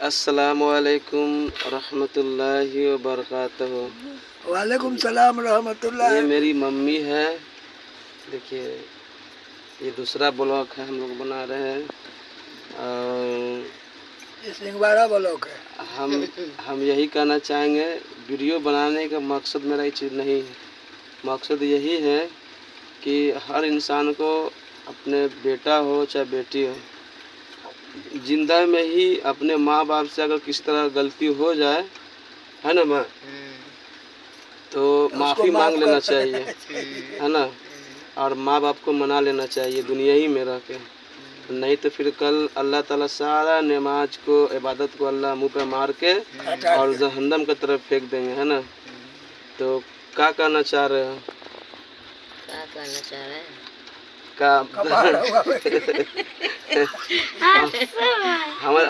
अस्सलामुअलैकुम रहमतुल्लाहि व बरकातहू। वालेकुम सलाम रहमतुल्लाह। ये मेरी मम्मी है। देखिए ये दूसरा ब्लॉग है हम लोग बना रहे हैं और ये सिंगवाड़ा ब्लॉक है। हम यही कहना चाहेंगे, वीडियो बनाने का मकसद मेरा ये चीज़ नहीं है। मकसद यही है कि हर इंसान को अपने बेटा हो चाहे बेटी हो, जिंदा में ही अपने माँ बाप से अगर किसी तरह गलती हो जाए, है ना माँ, तो माफ़ी मांग लेना चाहिए, है ना। और माँ बाप को मना लेना चाहिए दुनिया ही में रह के, नहीं तो फिर कल अल्लाह ताला सारा नमाज को, इबादत को अल्लाह मुँह पे मार के और जहन्नम की तरफ फेंक देंगे, है ना। तो क्या कहना चाह रहे हो? क्या कहना चाह रहे हैं?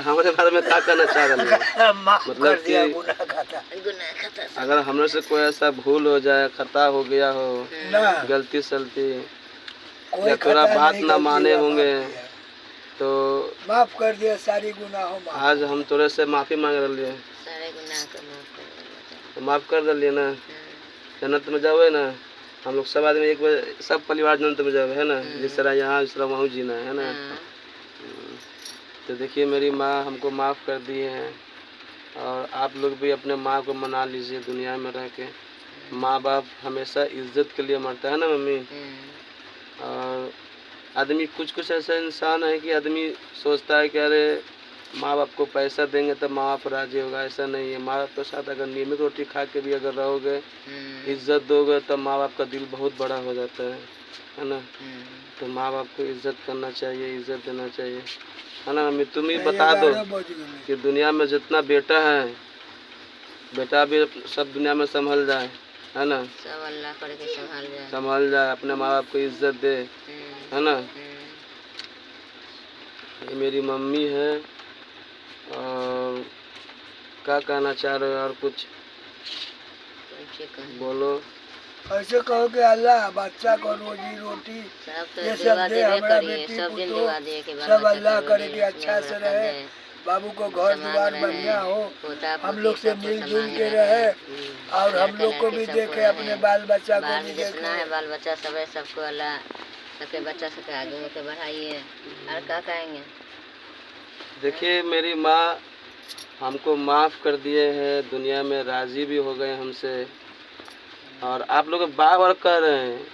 हमारे बारे में क्या कहना चाह रहे हैं? मतलब कि अगर हमने से कोई ऐसा भूल हो जाए, खता हो गया हो, गलती सलती या थोड़ा बात ना माने होंगे तो माफ कर दिया सारी गुनाहों। आज हम थोड़े से माफ़ी मांग रहे हैं, सारे गुनाह को माफ कर तो माफ़ कर दिए ना, जन्नत में जाओगे ना। हम लोग सब आदमी एक बार सब परिवार जन्नत में जाओगे, है ना। जिस तरह यहाँ जिस तरह वहाँ जीना है ना। तो देखिए मेरी माँ हमको माफ़ कर दिए हैं और आप लोग भी अपने माँ को मना लीजिए दुनिया में रह के। माँ बाप हमेशा इज्जत के लिए मरता है ना मम्मी। और आदमी कुछ ऐसा इंसान है कि आदमी सोचता है कि अरे माँ बाप को पैसा देंगे तब माँ बाप राजी होगा, ऐसा नहीं है। माँ बाप के साथ अगर नियमित रोटी खा के भी अगर रहोगे, इज्जत दोगे, तब माँ बाप का दिल बहुत बड़ा हो जाता है ना। तो माँ बाप को इज्जत करना चाहिए, इज्जत देना चाहिए, है ना मम्मी। तुम ही बता दो कि दुनिया में जितना बेटा है, बेटा भी सब दुनिया में संभल जाए, है ना। सब अल्लाह करके संभल जाए, अपने माँ बाप को इज्जत दे, है ना। ये मेरी मम्मी है। और क्या कहना चाह रहे हो? और कुछ बोलो। ऐसे कहो कि अल्लाह बच्चा को रोजी रोटी ये सब दे, हमारा बेटी को सब अल्लाह करे कि अच्छा से रहे, बाबू को घर द्वार बढ़िया हो, हम लोग से मिलजुल के रहे और हम लोग को भी देखे, अपने बाल बच्चा को भी जितना है बाल बच्चा सब है, सबको अल्लाह सबके बच्चा सबके आगे होकर बढ़ाइए। और क्या कहेंगे? देखिए मेरी माँ हमको माफ़ कर दिए हैं, दुनिया में राज़ी भी हो गए हमसे। और आप लोग बार बार कह रहे हैं,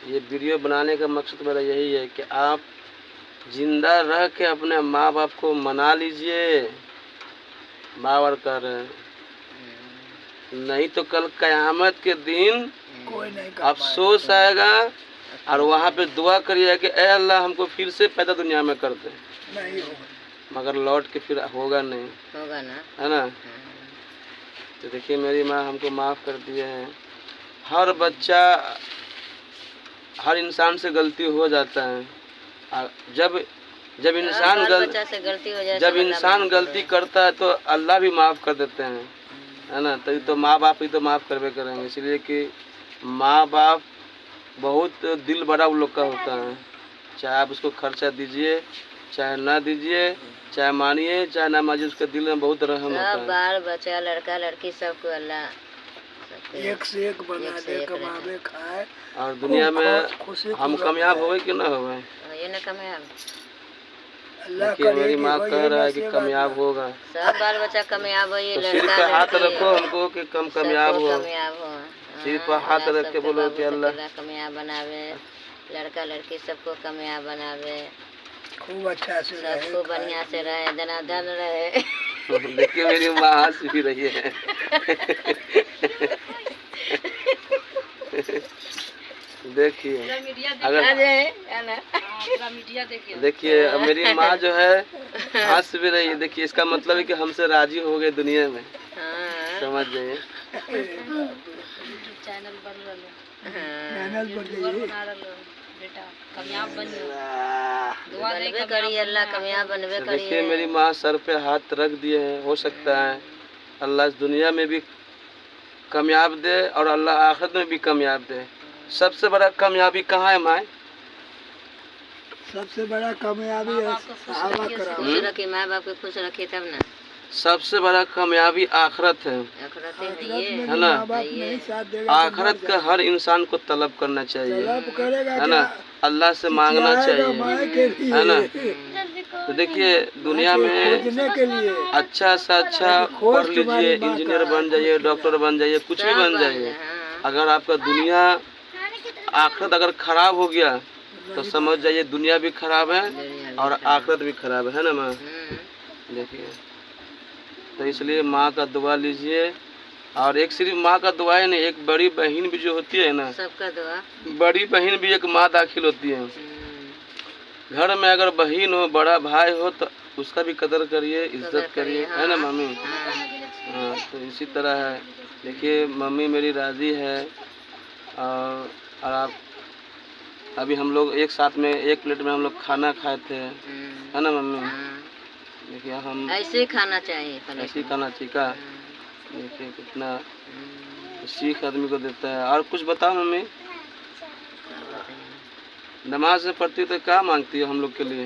ये वीडियो बनाने का मकसद मेरा यही है कि आप जिंदा रह के अपने माँ बाप को मना लीजिए। बार बार कह रहे हैं, नहीं तो कल क़यामत के दिन अफसोस आएगा और वहाँ पे दुआ करिए कि ए अल्लाह हमको फिर से पैदा दुनिया में कर दे। नहीं होगा, मगर लौट के फिर होगा नहीं, होगा ना, है ना। तो देखिए मेरी माँ हमको माफ़ कर दिए हैं। हर बच्चा, हर इंसान से गलती हो जाता है। जब इंसान गलती करता है तो अल्लाह भी माफ़ कर देते हैं, है ना। तो माँ बाप ही तो माफ़ करवे करेंगे, इसलिए कि माँ बाप बहुत दिल बड़ा उन लोग का होता है। चाहे आप उसको खर्चा दीजिए, चाहे ना दीजिए, चाहे मानिए चाहे ना मानिए, उसके दिल में बहुत रहम होता है। बाल बच्चा, लड़का लड़की सबको अल्लाह एक से एक बना दे, कमावे खाए। और दुनिया में हम कामयाब होवे कि ना होवे, ये ना कामयाब। देखिए मेरी माँ कह रहा है कि कामयाब होगा, सब बाल बच्चा कामयाब हो। ये तो सिर पे हाथ रखो हमको कि कम कामयाब हो। सिर पर हाथ रख के बोलो कि अल्लाह कामयाब बनावे, लड़का लड़की सबको कामयाब बनावे, खूब अच्छा से सबको बढ़िया से रहे, धनाधन रहे। देखिए मेरी माँ हंस भी रही है। देखिए देखिए मेरी माँ जो है हंस भी रही है। देखिए इसका मतलब है कि हमसे राजी हो गए दुनिया में, समझ जाइए। चैनल करिए, अल्लाह कामयाब बनवे करिए। देखिए मेरी माँ सर पे हाथ रख दिए हैं। हो सकता है अल्लाह इस दुनिया में भी कामयाब दे और अल्लाह आखिरत में भी कामयाब दे। सबसे बड़ा कामयाबी कहाँ है माँ? सबसे बड़ा कामयाबी है खुश रखिए, माँ बाप को खुश रखिए तब ना। सबसे बड़ा कामयाबी आखिरत है, आखिरत है आखिरत ये में है भी ना। माँ बाप नहीं साथ देगा तो आखिरत का हर इंसान को तलब करना चाहिए, तलब करेगा है ना, क्या? अल्लाह से मांगना चिल्लाएगा चाहिए, माँ के लिए, है ना। तो देखिए दुनिया माँ के में खोजने के लिए अच्छा से अच्छा खोज पढ़ लीजिए, तुम्हारी माँ इंजीनियर का बन जाइए, खोज के डॉक्टर बन जाइए, कुछ भी सब बन बन जाइए। जाए, हाँ। अगर आपका दुनिया आखिरत अगर खराब हो गया तो नहीं समझ जाइए दुनिया भी खराब है दुनिया भी और खराब। आखिरत भी खराब है ना माँ। देखिए तो इसलिए माँ का दुआ लीजिए, और एक सिर्फ माँ का दुआ ही नहीं, एक बड़ी बहन भी जो होती है ना, सबका दुआ। बड़ी बहन भी एक माँ दाखिल होती है। घर में अगर बहन हो, बड़ा भाई हो तो उसका भी कदर करिए, इज्जत करिए, है ना मम्मी। हाँ तो इसी तरह है। देखिए मम्मी मेरी राजी है, और आप अभी हम लोग एक साथ में एक प्लेट में हम लोग खाना खाए थे, है ना मम्मी। देखिए हम ऐसे ही खाना चाहिए, ऐसे ही खाना चाहिए। देखिए कितना सीख आदमी को देता है। और कुछ बताओ मम्मी, नमाज में पढ़ती तो क्या मांगती हो हम लोग के लिए?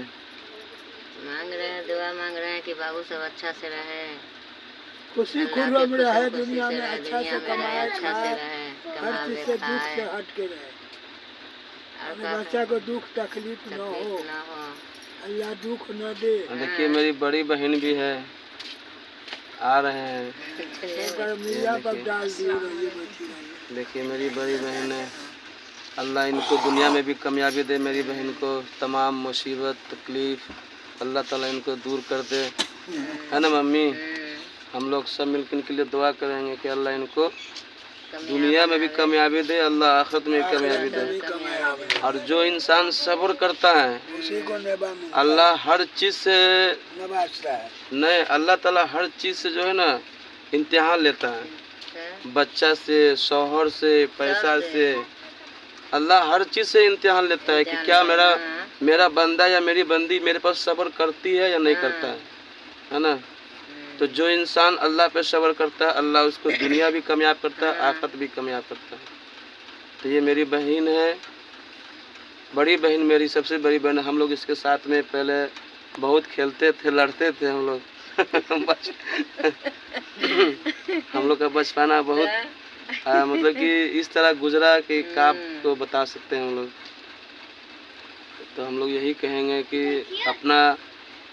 मांग रहे हैं, दुआ मांग रहे हैं कि बाबू सब अच्छा से रहे, खुशी अल्लाह के खुर्रम रहे, खुशी दुनिया से में रहे, अच्छा दुनिया से में रहे, कमाए अच्छा से खाए, रहे, हर चीज कमावे से दुख खाए, से हट के रहे, और अपने का बच्चा को दुख तकलीफ न हो, तकलीफ ना हो। अल्लाह दुख न दे। देखिए मेरी बड़ी बहन भी है, आ रहे हैं। होकर मिला पर डाल दिए रहिए बच्ची रहिए। देखिए मेरी बड़ी बहन है, अल्लाह इनको दुनिया में भी कामयाबी दे, मेरी बहन को तमाम मुसीबत तकलीफ़ अल्लाह ताला इनको दूर कर दे, है ना मम्मी। हम लोग सब मिलकर इनके लिए दुआ करेंगे कि अल्लाह इनको दुनिया में भी कामयाबी दे, अल्लाह आखिरत में भी कामयाबी दे। और जो इंसान सब्र करता है उसी को नेबा मिलता अल्लाह हर चीज़ से नवाजता है। नहीं, अल्लाह ताला हर चीज़ से जो है ना इम्तिहान लेता है, बच्चा से, शौहर से, पैसा से, अल्लाह हर चीज़ से इम्तिहान लेता है कि क्या मेरा बंदा या मेरी बंदी मेरे पास सब्र करती है या नहीं करता है ना। तो जो इंसान अल्लाह पे सब्र करता है अल्लाह उसको दुनिया भी कामयाब करता है, आखिरत भी कामयाब करता है। तो ये मेरी बहन है, बड़ी बहन मेरी सबसे बड़ी बहन। हम लोग इसके साथ में पहले बहुत खेलते थे, लड़ते थे हम लोग हम लोग का बचपना बहुत मतलब कि इस तरह गुजरा कि क्या आपको बता सकते हैं हम लोग। तो हम लोग यही कहेंगे कि अपना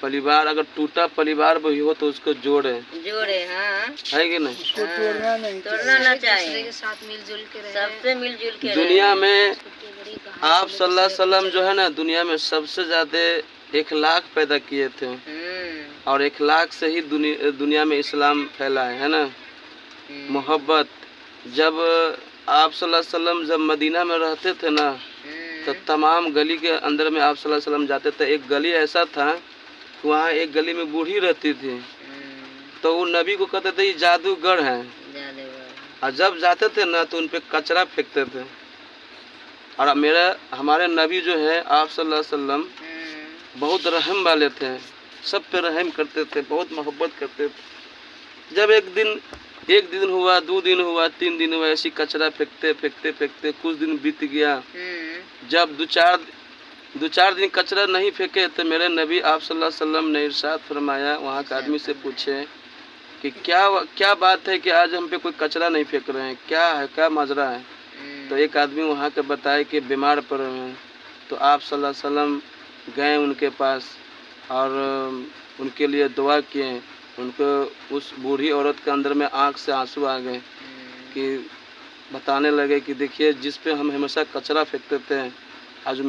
परिवार अगर टूटा परिवार भी हो तो उसको जोड़े, हाँ, है कि नहीं। उसको तोड़ना नहीं तोड़ना ना चाहिए, साथ मिलजुल के रहे, सबसे मिलजुल के दुनिया में आप सल्लल्लाहु अलैहि वसल्लम जो है ना, दुनिया में सबसे ज़्यादा 1 लाख पैदा किए थे, और 1 लाख से ही दुनिया में इस्लाम फैला है ना। मोहब्बत, जब आप सल्लल्लाहु अलैहि वसल्लम जब मदीना में रहते थे ना, तो तमाम गली के अंदर में आप सल्लल्लाहु अलैहि वसल्लम जाते थे। एक गली ऐसा था कि वहाँ एक गली में बूढ़ी रहती थी, तो वो नबी को कहते थे ये जादूगर है, और जब जाते थे ना तो उन पे कचरा फेंकते थे। और हमारे नबी जो है आप सल्लल्लाहु अलैहि वसल्लम बहुत रहम वाले थे, सब पे रहम करते थे, बहुत मोहब्बत करते थे। जब एक दिन हुआ, 2 दिन हुआ, 3 दिन हुआ, ऐसी कचरा फेंकते फेंकते फेंकते कुछ दिन बीत गया। जब 2-4 दिन कचरा नहीं फेंके तो मेरे नबी आप सल्लल्लाहु अलैहि वसल्लम ने इरशाद फरमाया, वहाँ के आदमी से पूछे कि क्या बात है कि आज हम पे कोई कचरा नहीं फेंक रहे हैं, क्या है, क्या माजरा है। तो एक आदमी वहाँ के बताए कि बीमार पड़े हुए हैं। तो आप सल्लल्लाहु अलैहि वसल्लम गए उनके पास और उनके लिए दुआ किए। उनको उस बूढ़ी औरत के अंदर में आँख से आंसू आ गए कि बताने लगे कि देखिए जिस पे हम हमेशा कचरा फेंकते थे, आज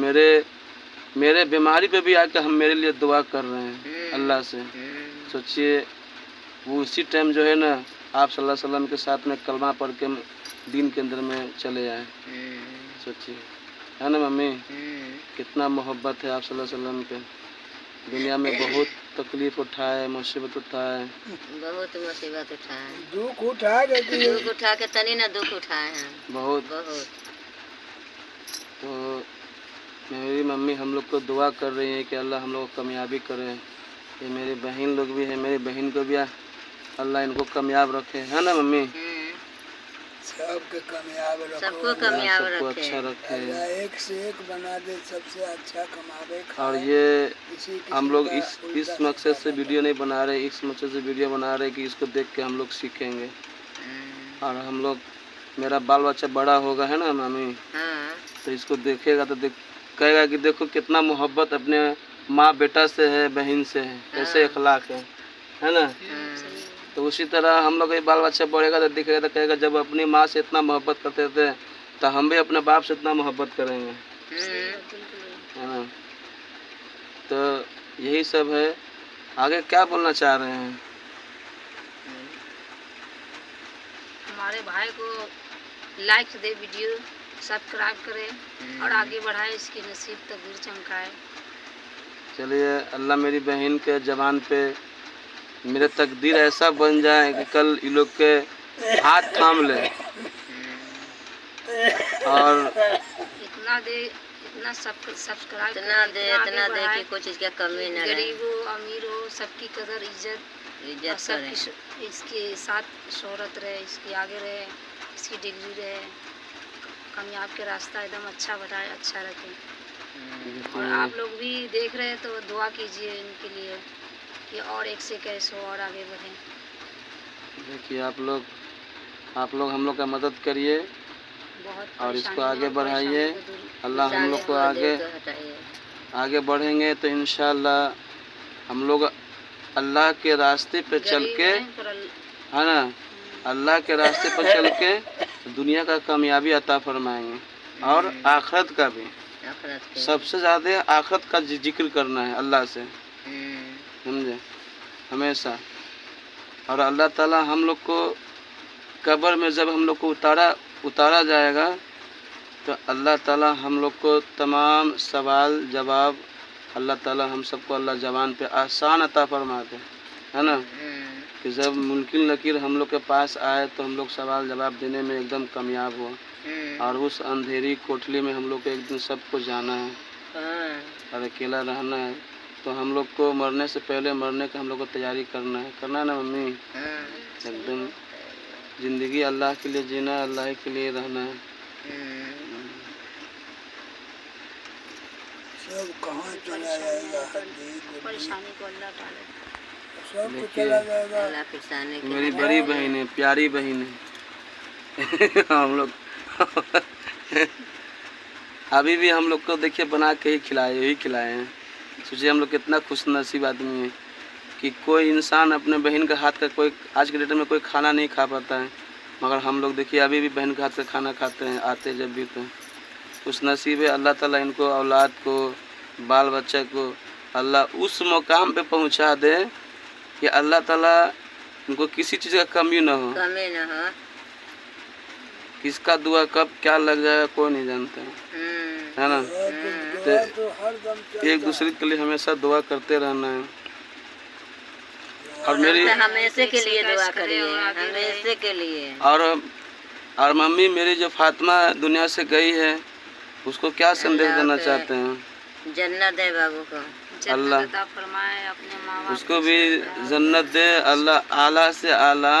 मेरे बीमारी पे भी आके हम मेरे लिए दुआ कर रहे हैं अल्लाह से। सोचिए वो उसी टाइम जो है ना आप सल्लल्लाहु अलैहि वसल्लम के साथ में कलमा पढ़ के दीन के अंदर में चले आए। सोचिए, है ना मम्मी, कितना मोहब्बत है आप सल्लल्लाहु अलैहि वसल्लम पे। दुनिया में बहुत तकलीफ उठाए, मुसीबत उठाए, बहुत मुसीबत उठाए, दुख उठा के तनी ना दुख उठाए हैं बहुत। तो मेरी मम्मी हम लोग को दुआ कर रही है कि अल्लाह हम लोग को कामयाबी करे। ये मेरी बहन लोग भी है, मेरी बहन को भी अल्लाह इनको कामयाब रखे, है ना मम्मी। सबके कामयाब सबको रखो कामयाब सबको रखे। अच्छा रखे। अल्लाह एक से एक बना दे, सबसे अच्छा कमावे और खाए। ये किसी हम लोग का इस उल्टा मकसद सीधा से मत वीडियो नहीं बना रहे, इस मकसद से वीडियो बना रहे कि इसको देख के हम लोग सीखेंगे। और हम लोग, मेरा बाल बच्चा बड़ा होगा है ना मामी, हाँ तो इसको देखेगा तो कहेगा कि देखो कितना मोहब्बत अपने माँ बेटा से है, बहन से है, कैसे अखलाक है ना। तो उसी तरह हम लोग बाल बच्चा बढ़ेगा तो दिखेगा तो कहेगा जब अपनी माँ से इतना मोहब्बत करते थे तो हम भी अपने बाप से इतना मोहब्बत करेंगे, है ना। तो यही सब है। आगे क्या बोलना चाह रहे हैं? हमारे भाई को लाइक दे, वीडियो सब्सक्राइब करें और आगे बढ़ाए, इसकी नसीब तकदीर चमकाए। चलिए, अल्लाह मेरी बहन के जबान पे मेरा तकदीर ऐसा बन जाए कि कल इन लोग के हाथ थाम ले और इतना दे, इतना सब्सक्राइब इतना दे कि कोई चीज़ का कमी न रहे। गरीब हो अमीर हो सबकी कदर इज्जत और सबकी इसके साथ शोहरत रहे, इसकी आगे रहे, इसकी डिग्री रहे, कामयाब के रास्ता एकदम अच्छा बताए, अच्छा रखे। और आप लोग भी देख रहे हैं तो दुआ कीजिए इनके लिए कि और एक से कैसे हो और आगे बढ़ें। देखिए आप लोग हम लोग का मदद करिए बहुत और इसको परेशानी आगे और बढ़ाइए। परेशानी को दूर अल्लाह हम लोग को आगे बढ़ेंगे तो इंशाअल्लाह हम लोग अल्लाह के रास्ते पे चल गरीब के, हैं पर है ना, अल्लाह के रास्ते पर चल के दुनिया का कामयाबी अता फरमाएंगे और आखिरत का भी। सबसे ज़्यादा आखिरत का जिक्र करना है अल्लाह से, समझे, हमेशा। और अल्लाह ताला हम लोग को कब्र में जब हम लोग को उतारा जाएगा तो अल्लाह ताला हम लोग को तमाम सवाल जवाब अल्लाह ताला हम सबको अल्लाह ज़बान पे आसान अता फरमा दे, है ना। कि जब मुनकिन नकीर हम लोग के पास आए तो हम लोग सवाल जवाब देने में एकदम कामयाब हो। और उस अंधेरी कोठली में हम लोग को एक दिन सबको जाना है और अकेला रहना है। तो हम लोग को मरने से पहले मरने का हम लोग को तैयारी करना है ना मम्मी। एकदम ज़िंदगी अल्लाह के लिए जीना है, अल्लाह के लिए रहना है। सब कहाँ चला जाएगा, परेशानी को अल्लाह टाले। सब कुछ चला जाएगा। मेरी बड़ी बहन है, प्यारी बहन है हम लोग अभी भी हम लोग को देखिए बना के ही खिलाए हैं। सोचिए हम लोग कितना खुश नसीब आदमी है कि कोई इंसान अपने बहन के हाथ का कोई आज के डेट में कोई खाना नहीं खा पाता है, मगर हम लोग देखिए अभी भी बहन के हाथ का खाना खाते हैं, आते जब भी तो खुश नसीब है। अल्लाह ताला इनको औलाद को, बाल बच्चा को अल्लाह उस मुकाम पे पहुंचा दे कि अल्लाह ताला इनको किसी चीज़ का कमी न हो। किसका दुआ कब क्या लग जाएगा कोई नहीं जानता है ना। तो एक दूसरे के लिए हमेशा दुआ करते रहना है। और मेरी हमेशा के लिए दुआ करिए, हमेशा के लिए। और मम्मी मेरी जो फातिमा दुनिया से गई है उसको क्या संदेश देना चाहते हैं? जन्नत दे बाबू को, अल्लाह अता फरमाए, अपने माँ बाप उसको भी जन्नत दे, अल्लाह आला से आला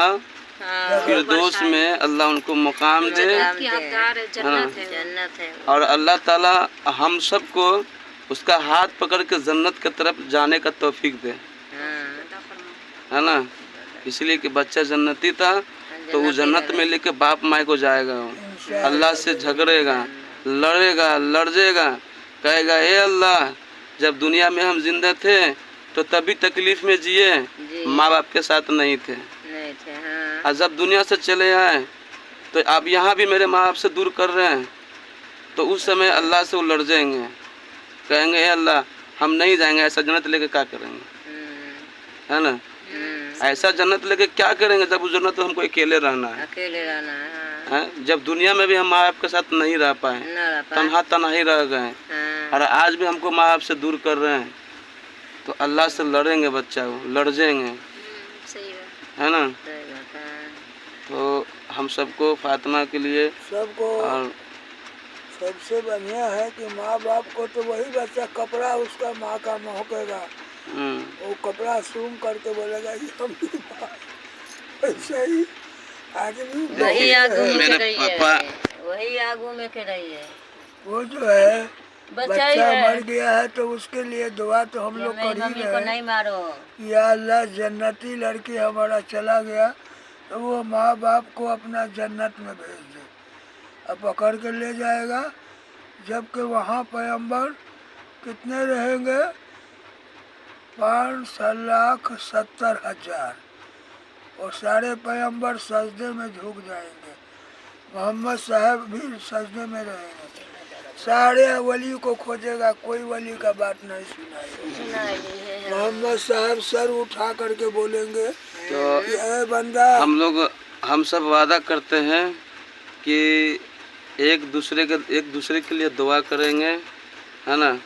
फिरदौस में अल्लाह उनको मुकाम दे, जन्नत है। और अल्लाह ताला हम सबको उसका हाथ पकड़ के जन्नत की तरफ जाने का तौफीक दे, है ना। इसलिए कि बच्चा जन्नती था तो वो जन्नत में लेके बाप माँ को जाएगा, अल्लाह से झगड़ेगा, लड़ेगा, लड़ जाएगा, कहेगा ए अल्लाह जब दुनिया में हम जिंदा थे तो तभी तकलीफ में जिए, माँ बाप के साथ नहीं थे। और जब दुनिया से चले आए तो आप यहाँ भी मेरे माँ बाप से दूर कर रहे हैं, तो उस समय अल्लाह से वो लड़ जाएंगे, कहेंगे ए अल्लाह हम नहीं जाएंगे, ऐसा जन्नत लेके क्या करेंगे, है ना। ऐसा जन्नत लेके क्या करेंगे जब उस जन्नत में हमको अकेले रहना है। जब दुनिया में भी हम माँ बाप के साथ नहीं रह पाए, तन्हा रह गए, और आज भी हमको माँ बाप से दूर कर रहे हैं, तो अल्लाह से लड़ेंगे, बच्चा वो लड़ जाएंगे, है ना। तो हम सबको फातिमा के लिए सबको और सबसे बढ़िया है कि माँ बाप को तो वही बच्चा कपड़ा उसका माँ का महकेगा, वो कपड़ा सूम करके बोलेगा कि हम ऐसे ही आदमी वही आगू में मेरे के रही पापा है, वही आगू में के रही है। वो जो है बच्चा ही बच्चा है। मर गया है तो उसके लिए दुआ तो हम ये लोग मेरी कर ही मम्मी को रहे हैं। नहीं मारो। या अल्लाह जन्नती लड़की हमारा चला गया तो वो माँ बाप को अपना जन्नत में भेज दे, अब पकड़ के ले जाएगा। जबकि वहाँ पैगंबर कितने रहेंगे? 5,70,000 और सारे पैगंबर सजदे में झुक जाएंगे। मोहम्मद साहब भी सजदे में रहेंगे। सारे वली को खोजेगा, कोई वली का बात नहीं सुनाएगा। मोहम्मद साहब सर उठा करके बोलेंगे तो कि ए बंदा, हम सब वादा करते हैं कि एक दूसरे के लिए दुआ करेंगे, है ना,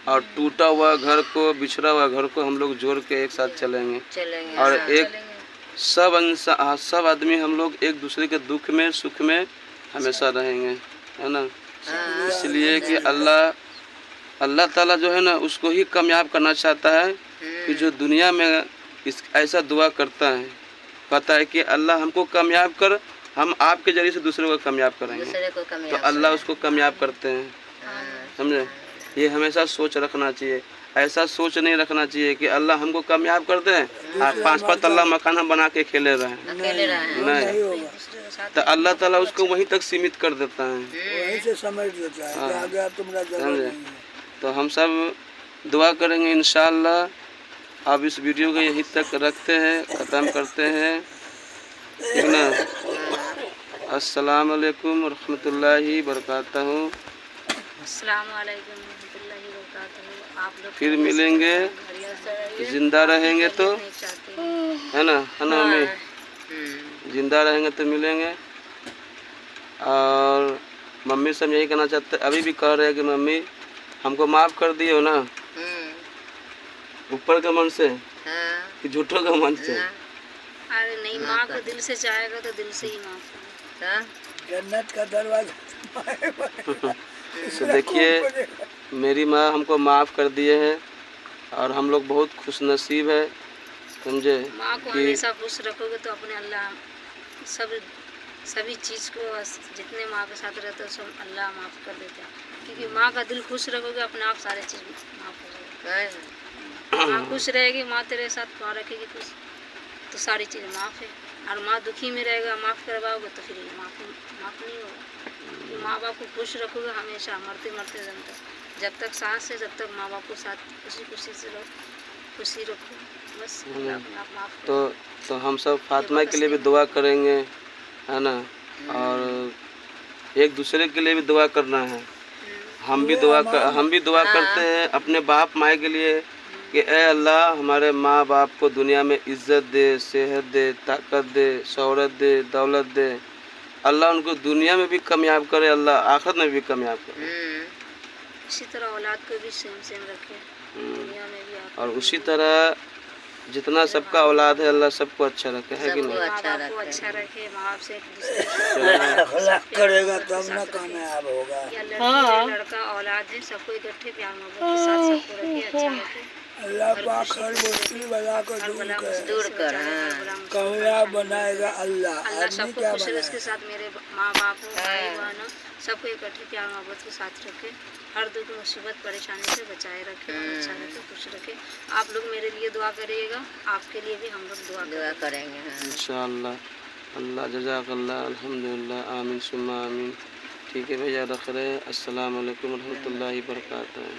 और टूटा हुआ घर को, बिछड़ा हुआ घर को हम लोग जोड़ के एक साथ चलेंगे। और एक सब आदमी हम लोग एक दूसरे के दुख में सुख में हमेशा रहेंगे, है ना। इसलिए कि अल्लाह ताला जो है ना उसको ही कामयाब करना चाहता है कि जो दुनिया में ऐसा दुआ करता है, कहता है कि अल्लाह हमको कामयाब कर, हम आपके जरिए से दूसरे को कामयाब करेंगे, तो अल्लाह उसको कामयाब करते हैं, समझे। ये हमेशा सोच रखना चाहिए। ऐसा सोच नहीं रखना चाहिए कि अल्लाह हमको कामयाब कर दे और 5 तल्ला मकान हम बना के खेले रहे, नहीं, तो अल्लाह ताला उसको वहीं तक सीमित कर देता है, वहीं से समझ देता है कि आगे अब तुम्हारा जगह नहीं है। तो हम सब दुआ करेंगे इंशाअल्लाह। अब इस वीडियो को यहीं तक रखते हैं, ख़त्म करते हैं, ठीक ना। अस्सलाम वालेकुम रहमतुल्लाहि बरकातहू। अस्सलाम वालेकुम रहमतुल्लाहि व बरकातहू। आप लोग फिर मिलेंगे, जिंदा रहेंगे तो, है ना मम्मी, जिंदा रहेंगे तो मिलेंगे। और मम्मी सब यही कहना चाहते, अभी भी कह रहे हैं कि मम्मी हमको माफ़ कर दियो ना, ऊपर के मन से कि झूठों के मन से। अरे नहीं, माँ को दिल से चाहेगा तो दिल से ही माफ। जन्नत का दरवाजा तो देखिए मेरी माँ हमको माफ़ कर दिए हैं और हम लोग बहुत खुशनसीब है, समझे। माँ को हमेशा खुश रखोगे तो अपने अल्लाह सभी चीज़ को, जितने माँ के साथ रहते हो सब अल्लाह माफ़ कर देते हैं, क्योंकि माँ का दिल खुश रखोगे अपने आप सारे चीज़ माफ़ हो जाएगी। माँ खुश रहेगी, माँ तेरे साथ माँ रखेगी खुश, तो सारी चीज़ माफ़ है। और माँ दुखी में रहेगा, माफ़ करवाओगे तो फिर ये माफ़ नहीं होगा। माँ बाप को खुश रखोगे हमेशा, मरते मरते दम तक, जब तक सांस है, जब तक माँ बाप को साथ खुशी से रहो, खुशी रखो, बस अपने आप माफ़ करो। तो हम सब फातिमा के लिए भी दुआ करेंगे, है ना, और एक दूसरे के लिए भी दुआ करना है। हम भी दुआ करते हैं अपने बाप माँ के लिए कि ए अल्लाह हमारे माँ बाप को दुनिया में इज़्ज़त दे, सेहत दे, ताकत दे, शोहरत दे, दौलत दे। अल्लाह उनको दुनिया में भी कामयाब करे, अल्लाह आखिरत में भी कामयाब करे। इसी तरह औलाद को भी सेम रखे, दुनिया में भी और उसी तरह जितना सबका औलाद है अल्लाह सबको अच्छा रखे, है कि नहीं। अच्छा रखे, माँ बाप से एक दूसरे अखलाक करेगा तब ना कामयाब होगा। लड़का औलाद है, सबको इकट्ठे प्यार मोहब्बत के साथ सबको रखे, अच्छा रखे। अल्लाह पाक हर मुश्किल बला को दूर कर कामयाब बनाएगा अल्लाह। सबको खुश रहे, उसके साथ मेरे माँ बाप हो, भाई बहन, सबको इकट्ठे प्यार मोहब्बत के साथ रखे, हर दुख मुसीबत परेशानी से बचाए रखे, अच्छा रखे, खुश रखे। आप लोग मेरे लिए दुआ करिएगा, आपके लिए भी हम लोग दुआ करेंगे इंशाअल्लाह। अल्लाह जज़ाकल्लाह, अल्हम्दुलिल्लाह, आमीन सुम्मा आमीन। ठीक है भैया, रख रहे हैं। अस्सलाम वालेकुम रहमतुल्लाहि बरकातहू।